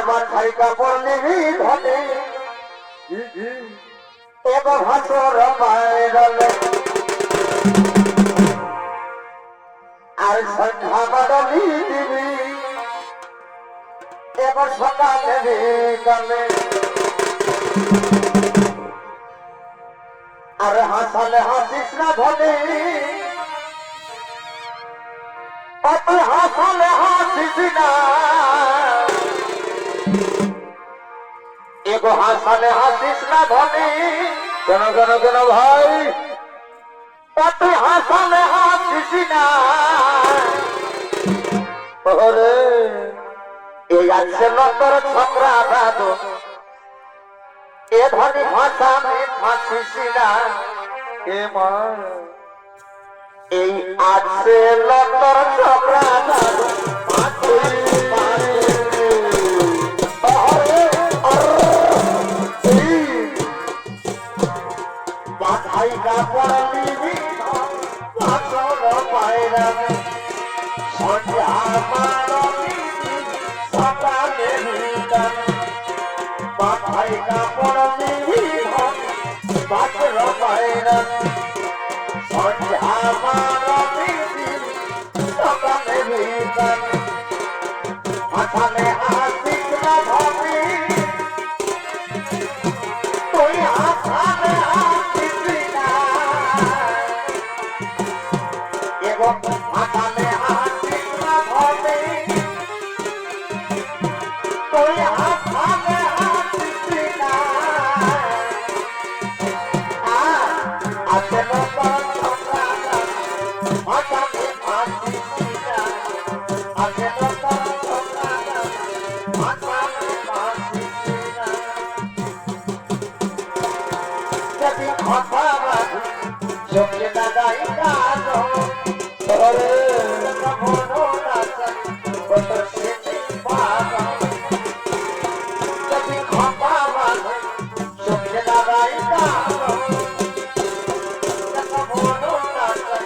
মাথায় কাপড় নিবি ধনে এবার হাসর বাইরলে আর সন্ধ্যা বাড়লি দিবি এবার সকালে বিকালে আর হাসালে হাসিস না ধনে তুই হাসালে হাসিস না এগো হাসালে হাসিস না ধনে কেন কেন কেন ভাই তুই হাসালে হাসিস না ওরে এই আছে লতর ছকরা দাদু এ ধনী হাসালে হাসিস না এ মা এই আছে লতর ছকরা দাদু মাথায় কাপড় নিবি পাথর পায়রা সন্ধ্যা মারবি সকালে বিকালে মাথায় কাপড় নিবি পাথর পায়রা সন্ধ্যা মারবি সকালে বিকালে মাথালে হাসিস না ভাবি তুই হাসালে মাথালে হাসিস না ভাবে তুই হাসালে হাসিস না আছে লতর ছকরা মাথালে হাসিস না আছে লতর ছকরা মাথালে হাসিস না যদি কথা বাঁধি চোখে দাদাই কাজো ওরে মনো নাচা কত সেটি পাগা যদি খপা বাঁধে চোখে দাদাই কাজো মনো নাচা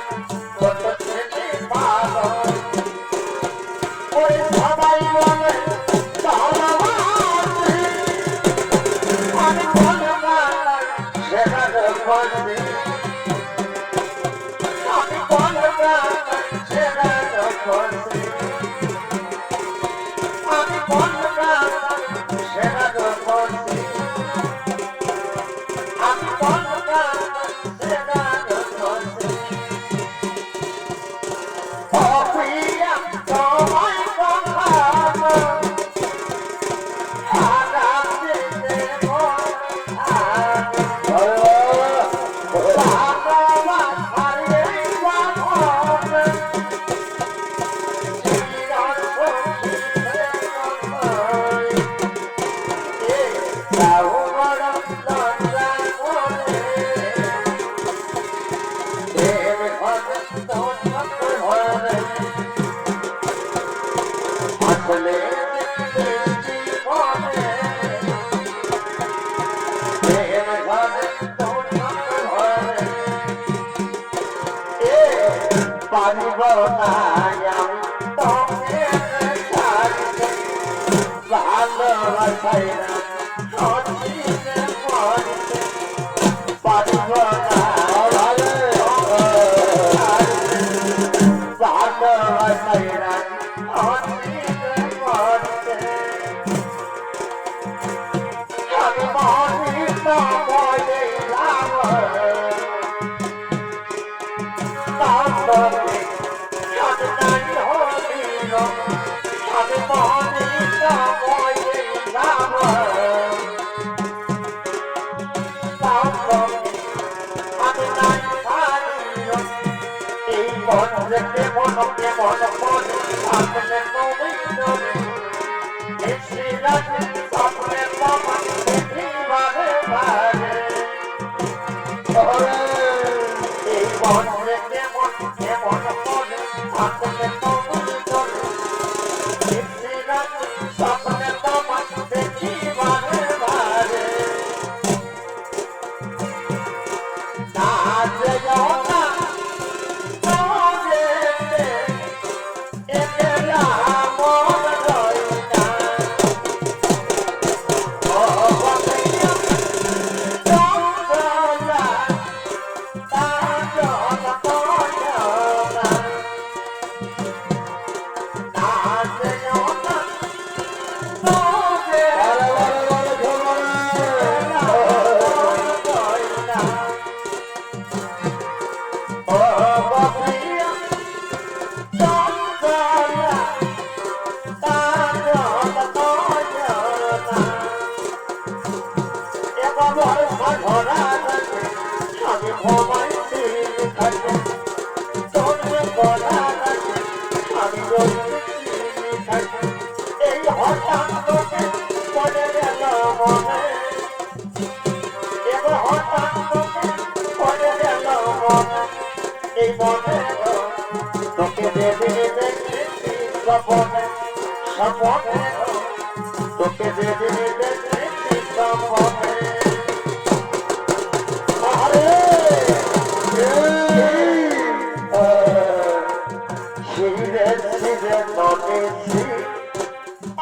কত সেটি পাগা ওরে সবাই বলে ভালোবাসি আমি বলবো না সেটা বলছি আমি বলবো সেটা বলছি আমি বলবো সেটা বলছি আমি বলবো সেটা বলছি ও প্রিয়া তোমায় কথা পারিব না আমি তোকে ছাড়তে ভালোবাসাই না সত্যিতে মরতে পারিব না ভালোবাসাই না সত্যিতে মরতে আমি মরিত বলে রাম মনে গো তোকে দেবে দেখেছি স্বপনে স্বপনে গো তোকে দেবে দেখেছি স্বপনে আরে শিরে শিরে নদে শিরে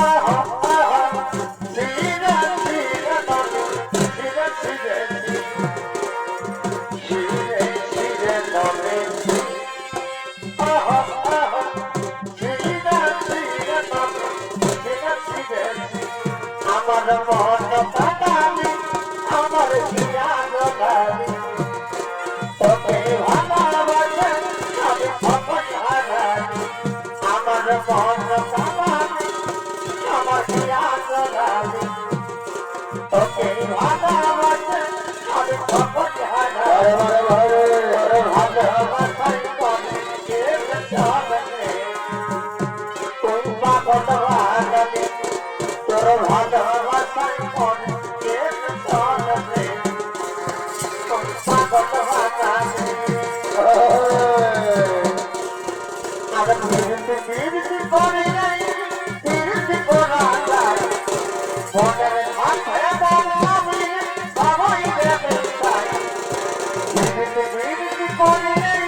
আহা আহা শিরে শিরে নদে শিরে শিরে শিরে শিরে নদে আহা আহা শিরে শিরে নদে শিরে শিরে আমার মন কাটালি আমার জিয়া গালি তোকে ভালোবাসে আমি খবর হারালি আমার মন কাটালি আমার জিয়া গালি তোকে ভালোবাসে আমি খবর হারালি ভালোবাসাই করে কে চলে তুই পাগল হারালি তোর ভালোবাসাই করে কে চলে বিরতি করে নাই বিরতি করা যায় মনের মাথায় আমি সবাই দেবে চাই বিরতি করে নাই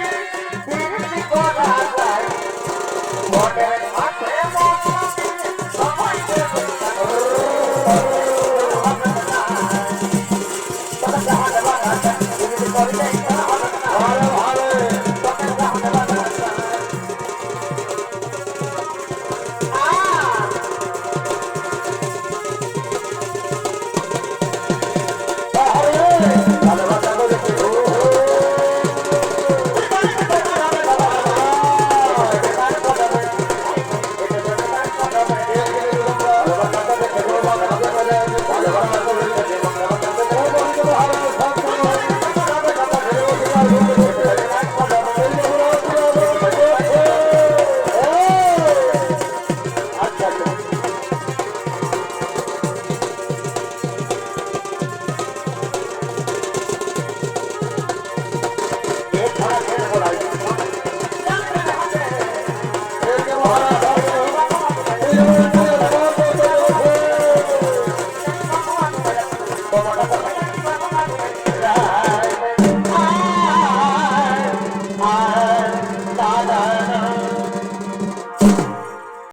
বিরতি করা যায় মনের মাথায়